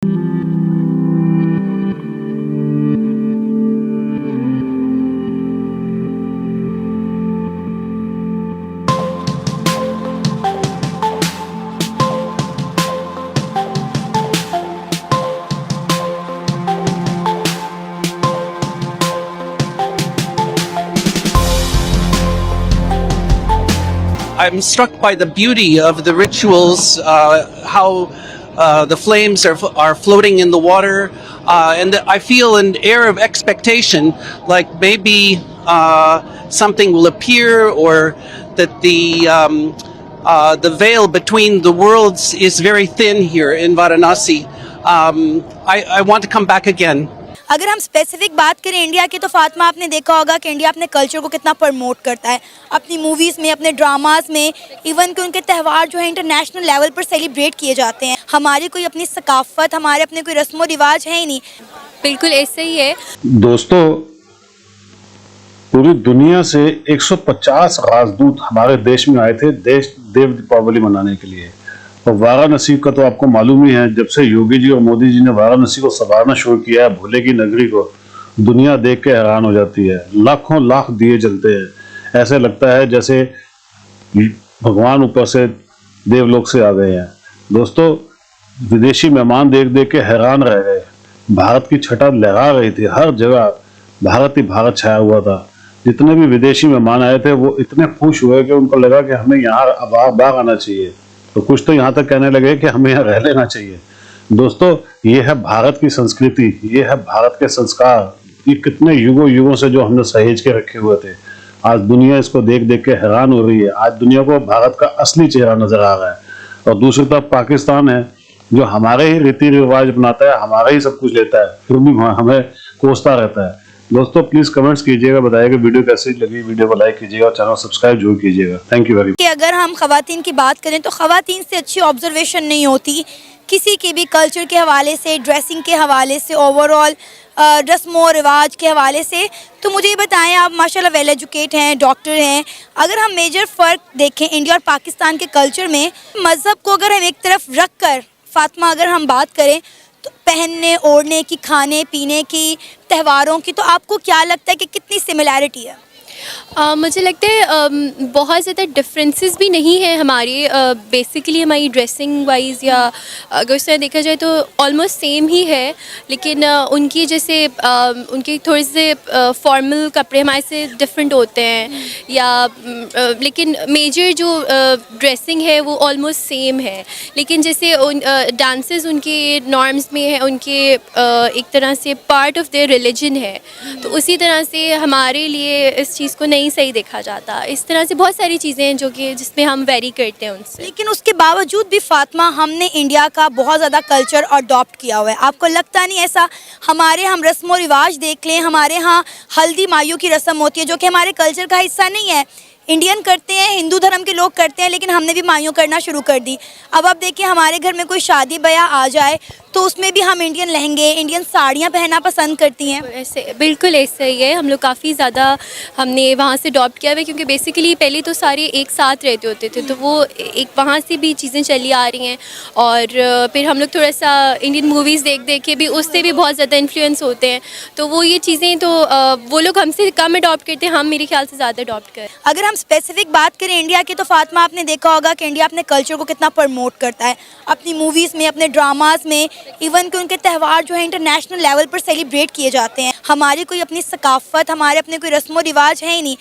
I'm struck by the beauty of the rituals, how the flames are floating in the water, and I feel an air of expectation, like maybe something will appear, or that the veil between the worlds is very thin here in Varanasi. I want to come back again. अगर हम specific बात करें India की, तो फातिमा आपने देखा होगा कि इंडिया अपने कल्चर को कितना प्रमोट करता है, अपनी मूवीज़ में, अपने ड्रामास में, इवन कि उनके त्यौहार जो है इंटरनेशनल लेवल पर सेलिब्रेट किए जाते हैं। हमारी कोई अपनी सकाफत, हमारे अपने कोई रस्म व रिवाज है ही नहीं। बिल्कुल ऐसे ही है। दोस्तों, पूरी दुनिया से 150 राजदूत हमारे देश में आए थे देव दीपावली मनाने के लिए। और वाराणसी का तो आपको मालूम ही है, जब से योगी जी और मोदी जी ने वाराणसी को संवारना शुरू किया है, भोले की नगरी को, दुनिया देख के हैरान हो जाती है। लाखों लाख दिए जलते हैं, ऐसे लगता है जैसे भगवान ऊपर से देवलोक से आ गए हैं। दोस्तों, विदेशी मेहमान देख देख के हैरान रह गए। भारत की छटा लहरा रही थी, हर जगह भारत ही भारत छाया हुआ था। जितने भी विदेशी मेहमान आए थे वो इतने खुश हुए कि उनको लगा कि हमें यहाँ बार आना चाहिए। तो कुछ तो यहाँ तक कहने लगे कि हमें यहाँ रह लेना चाहिए। दोस्तों, ये है भारत की संस्कृति, ये है भारत के संस्कार। ये कितने युगों से जो हमने सहेज के रखे हुए थे, आज दुनिया इसको देख देख के हैरान हो रही है। आज दुनिया को भारत का असली चेहरा नजर आ रहा है। और दूसरी तरफ पाकिस्तान है, जो हमारे ही रीति रिवाज अपनाता है, हमारा ही सब कुछ लेता है, फिर भी हमें कोसता रहता है। दोस्तों, प्लीज कमेंट्स कीजिएगा, बताइएगा वीडियो कैसी लगी, वीडियो को लाइक कीजिएगा और चैनल सब्सक्राइब जरूर कीजिएगा। Thank you very much. अगर हम खवातीन की बात करें तो खवातीन से अच्छी ऑब्जर्वेशन नहीं होती किसी के भी कल्चर के हवाले से, ड्रेसिंग के हवाले से, ओवरऑल रस्म व रिवाज के हवाले से। तो मुझे ये बताएं, आप माशाल्लाह वेल एजुकेट हैं, डॉक्टर हैं, अगर हम मेजर फ़र्क देखें इंडिया और पाकिस्तान के कल्चर में, मज़हब को अगर हम एक तरफ रख कर फातिमा अगर हम बात करें तो पहनने ओढ़ने की, खाने पीने की, त्योहारों की, तो आपको क्या लगता है कि कितनी सिमिलैरिटी है? मुझे लगता है बहुत ज़्यादा डिफरेंसेस भी नहीं है हमारे, बेसिकली हमारी ड्रेसिंग वाइज या अगर उससे देखा जाए तो ऑलमोस्ट सेम ही है। लेकिन उनकी जैसे उनके थोड़े से फॉर्मल कपड़े हमारे से डिफरेंट होते हैं, या लेकिन मेजर जो ड्रेसिंग है वो ऑलमोस्ट सेम है। लेकिन जैसे डांसेस उनके नॉर्म्स में है, उनके एक तरह से पार्ट ऑफ देयर रिलीजन है, तो उसी तरह से हमारे लिए इस चीज़ को नहीं सही देखा जाता। इस तरह से बहुत सारी चीज़ें हैं जो कि जिसमें हम वेरी करते हैं उनसे। लेकिन उसके बावजूद भी फातिमा, हमने इंडिया का बहुत ज़्यादा कल्चर अडॉप्ट किया हुआ है। आपको लगता नहीं ऐसा? हमारे हम रस्म व रिवाज देख लें, हमारे यहाँ हल्दी मायू की रस्म होती है जो कि हमारे कल्चर का हिस्सा नहीं है। इंडियन करते हैं, हिंदू धर्म के लोग करते हैं, लेकिन हमने भी मायूं करना शुरू कर दी। अब आप देखिए, हमारे घर में कोई शादी ब्याह आ जाए तो उसमें भी हम इंडियन लहंगे, इंडियन साड़ियाँ पहनना पसंद करती हैं। ऐसे बिल्कुल ऐसा ही है। हम लोग काफ़ी ज़्यादा हमने वहाँ से अडॉप्ट किया हुआ है, क्योंकि बेसिकली पहले तो सारे एक साथ रहते होते थे, तो वो एक वहाँ से भी चीज़ें चली आ रही हैं। और फिर हम लोग थोड़ा सा इंडियन मूवीज़ देख देख के भी उससे भी बहुत ज़्यादा इन्फ्लुएंस होते हैं। तो वो ये चीज़ें तो वो लोग हमसे कम अडॉप्ट करते हैं, हम मेरे ख्याल से ज़्यादा अडॉप्ट करें। अगर हम स्पेसिफिक बात करें इंडिया की, तो फातिमा आपने देखा होगा कि इंडिया अपने कल्चर को कितना प्रमोट करता है, अपनी मूवीज़ में, अपने ड्रामास में, इवन कि उनके त्यौहार जो है इंटरनेशनल लेवल पर सेलिब्रेट किए जाते हैं। हमारी कोई अपनी सकाफत, हमारे अपने कोई रस्म व रिवाज है ही नहीं।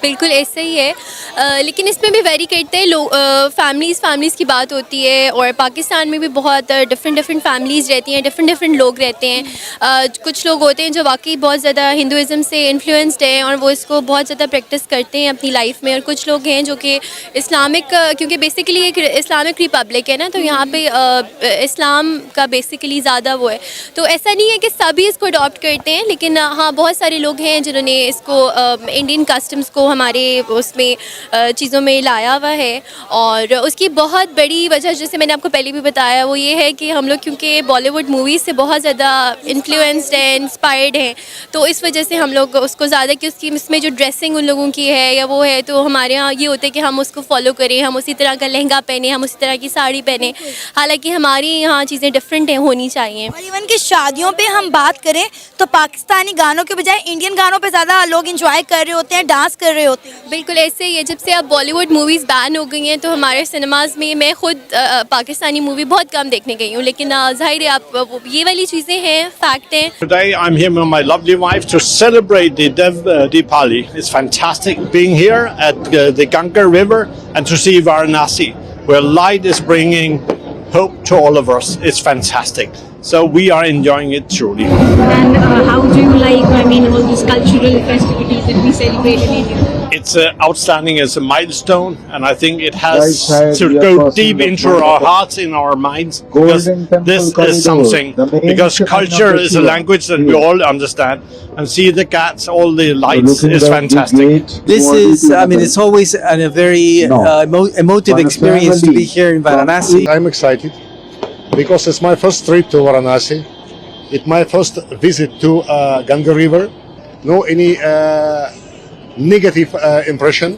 बिल्कुल ऐसा ही है। लेकिन इसमें भी वेरी करते हैं लोग, फैमिलीज़ की बात होती है। और पाकिस्तान में भी बहुत डिफरेंट फैमिलीज़ रहती हैं, डिफरेंट लोग रहते हैं। कुछ लोग होते हैं जो वाकई बहुत ज़्यादा हिंदुज़म से इन्फ्लुएंस्ड हैं और वो इसको बहुत ज़्यादा प्रैक्टिस करते हैं अपनी लाइफ में। और कुछ लोग हैं जो कि इस्लामिक, क्योंकि बेसिकली एक इस्लामिक रिपब्लिक है ना, तो यहाँ पे इस्लाम का बेसिकली ज़्यादा वो है। तो ऐसा नहीं है कि सभी इसको अडॉप्ट करते हैं, लेकिन हाँ, बहुत सारे लोग हैं जिन्होंने इसको इंडियन कस्टम्स को हमारे उसमें चीज़ों में लाया हुआ है। और उसकी बहुत बड़ी वजह, जैसे मैंने आपको पहले भी बताया, वो ये है कि हम लोग क्योंकि बॉलीवुड मूवीज़ से बहुत ज़्यादा इन्फ्लुएंस्ड हैं, इंस्पायर्ड हैं, तो इस वजह से हम लोग उसको ज़्यादा कि उसकी इसमें जो ड्रेसिंग उन लोगों की है या वो है, तो हमारे यहाँ ये होता है कि हम उसको फॉलो करें, हम उसी तरह का लहंगा पहने, हम उसी तरह की साड़ी पहने। हालांकि हमारी यहाँ चीज़ें डिफरेंट हैं, होनी चाहिए। और इवन कि शादियों पे हम बात करें तो पाकिस्तानी गानों के बजाय इंडियन गानों पे ज़्यादा लोग इंजॉय कर रहे होते हैं, डांस कर रहे होते हैं। बिल्कुल ऐसे ही है। जब से अब बॉलीवुड मूवीज़ बैन हो गई हैं तो हमारे सिनेमाज़ में मैं खुद पाकिस्तानी मूवी बहुत कम देखने गई हूँ, लेकिन ज़ाहिर है आप ये वाली चीज़ें हैं, फैक्ट हैं। Today I'm here with my lovely wife to celebrate the Diwali. It's fantastic being here at the Ganga River and to see Varanasi, where light is bringing hope to all of us. It's fantastic. So we are enjoying it truly. And how do you like, I mean, all these cultural festivities that we celebrate in India? It's outstanding as a milestone, and I think it has to go deep into our hearts, in our minds, because this is something. Because culture is a language that we all understand, and see the cats, all the lights is fantastic. This is, I mean, it's always a very emotive experience to be here in Varanasi. I'm excited because it's my first trip to Varanasi. It's my first visit to Ganga River. No any negative impression,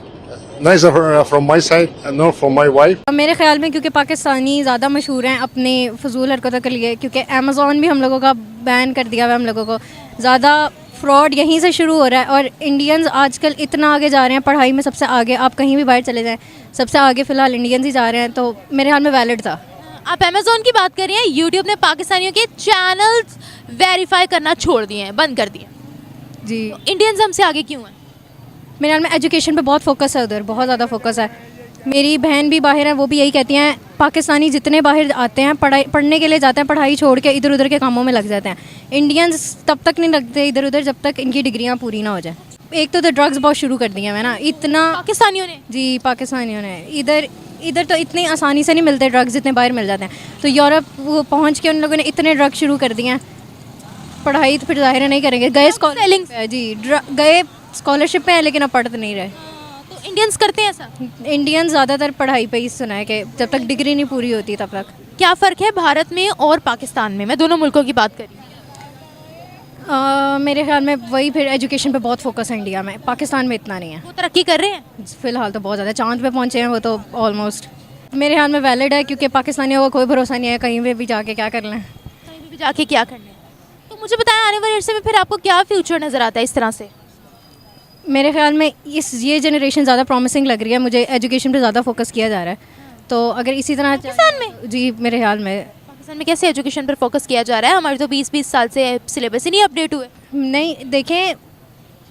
neither from my side nor from my wife. मेरे ख्याल में क्योंकि पाकिस्तानी ज़्यादा मशहूर हैं अपने फजूल हरकतों के लिए, क्योंकि अमेज़ॉन भी हम लोगों का बैन कर दिया हुआ है, हम लोगों को ज़्यादा फ्रॉड यहीं से शुरू हो रहा है। और इंडियंस आजकल इतना आगे जा रहे हैं पढ़ाई में, सबसे आगे। आप कहीं भी बाहर चले जाएं, सबसे आगे फ़िलहाल इंडियंस ही जा रहे हैं, तो मेरे ख्याल में वैलिड था। आप अमेज़ॉन की बात कर रही हैं, यूट्यूब ने पाकिस्तानियों के चैनल्स वेरीफाई करना छोड़ दिए हैं, बंद कर दिए जी। इंडियंस हमसे आगे क्यों हैं? मेरे ख्याल में एजुकेशन पे बहुत फोकस है, उधर बहुत ज़्यादा फोकस है। मेरी बहन भी बाहर है, वो भी यही कहती हैं पाकिस्तानी जितने बाहर आते हैं पढ़ने के लिए जाते हैं, पढ़ाई छोड़ के इधर उधर के कामों में लग जाते हैं। इंडियंस तब तक नहीं लगते इधर उधर जब तक इनकी डिग्रियां पूरी ना हो जाए। एक तो ड्रग्स बहुत शुरू कर दिए हैं ना, इतना पाकिस्तानियों ने। जी, पाकिस्तानियों ने। इधर तो इतनी आसानी से नहीं मिलते ड्रग्स जितने बाहर मिल जाते हैं। तो यूरोप वो पहुँच के उन लोगों ने इतने ड्रग्स शुरू कर दिए हैं। पढ़ाई तो फिर ज़ाहिर नहीं करेंगे, गए गए स्कॉलरशिप पे है लेकिन अब पढ़ तो नहीं रहे। तो इंडियंस करते हैं ऐसा? इंडियन ज़्यादातर पढ़ाई पे ही सुना है कि जब तक डिग्री नहीं पूरी होती तब तक। क्या फ़र्क है भारत में और पाकिस्तान में? मैं दोनों मुल्कों की बात कर रही हूँ। मेरे ख्याल में वही, फिर एजुकेशन पे बहुत फोकस है इंडिया में, पाकिस्तान में इतना नहीं है। वो तरक्की कर रहे हैं फ़िलहाल तो बहुत ज़्यादा, चांद पे पहुँचे हैं वो तो ऑलमोस्ट। मेरे ख्याल में वैलिड है, क्योंकि पाकिस्तानियों को कोई भरोसा नहीं है कहीं पे भी जाके क्या कर लें, कहीं भी जाके क्या करना है। तो मुझे बताएं, आने वाले अरसे में फिर आपको क्या फ्यूचर नज़र आता है इस तरह से? मेरे ख्याल में ये जनरेशन ज़्यादा प्रॉमिसिंग लग रही है मुझे, एजुकेशन पे ज़्यादा फोकस किया जा रहा है। तो अगर इसी तरह पाकिस्तान में? जी, मेरे ख्याल में पाकिस्तान में कैसे एजुकेशन पर फोकस किया जा रहा है? हमारे तो 20-20 साल से सिलेबस ही नहीं अपडेट हुए। नहीं, देखें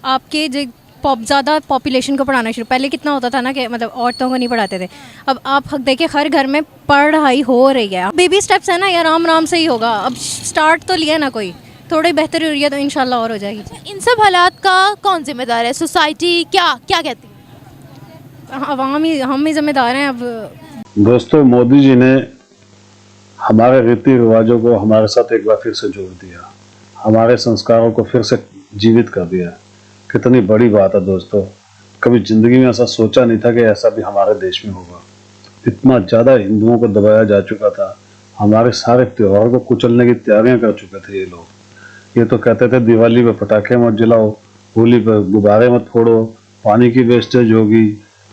आपके जो ज़्यादा पॉपुलेशन को पढ़ाना शुरू, पहले कितना होता था ना कि मतलब औरतों को नहीं पढ़ाते थे। अब आप देखें हर घर में पढ़ाई हो रही है। बेबी स्टेप्स है ना, या आराम से ही होगा। अब स्टार्ट तो लिया ना कोई, थोड़ी बेहतरी हो रही है तो इंशाल्लाह और हो जाएगी। इन सब हालात का कौन जिम्मेदार है? सोसाइटी क्या कहती है? अवाम ही, हम ही जिम्मेदार हैं। अब दोस्तों, मोदी जी ने हमारे रीति रिवाजों को हमारे साथ एक बार फिर से जोड़ दिया, हमारे संस्कारों को फिर से जीवित कर दिया। कितनी बड़ी बात है दोस्तों, कभी ज़िंदगी में ऐसा सोचा नहीं था कि ऐसा भी हमारे देश में होगा। इतना ज़्यादा हिंदुओं को दबाया जा चुका था, हमारे सारे त्यौहार को कुचलने की तैयारियां कर चुके थे ये लोग। ये तो कहते थे दिवाली पे पटाखे मत जलाओ, होली पे गुब्बारे मत फोड़ो, पानी की वेस्टेज होगी।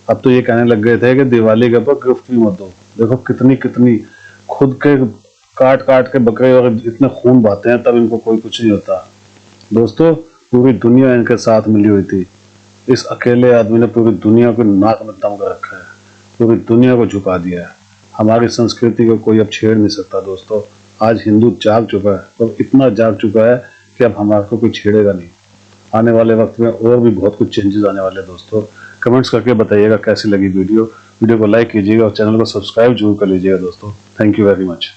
अब तो ये कहने लग गए थे कि दिवाली के ऊपर गिफ्ट भी मत दो। देखो कितनी खुद के काट के बकरे वगैरह इतने खून बहाते हैं, तब इनको कोई कुछ नहीं होता। दोस्तों, पूरी दुनिया इनके साथ मिली हुई थी। इस अकेले आदमी ने पूरी दुनिया को नाक में दम कर रखा है, पूरी दुनिया को झुका दिया है। हमारी संस्कृति को कोई अब छेड़ नहीं सकता दोस्तों। आज हिंदू जाग चुका है, और इतना जाग चुका है कि अब हमारे को कोई छेड़ेगा नहीं। आने वाले वक्त में और भी बहुत कुछ चेंजेस आने वाले हैं दोस्तों। कमेंट्स करके बताइएगा कैसी लगी वीडियो को लाइक कीजिएगा और चैनल को सब्सक्राइब जरूर कर लीजिएगा दोस्तों। Thank you very much.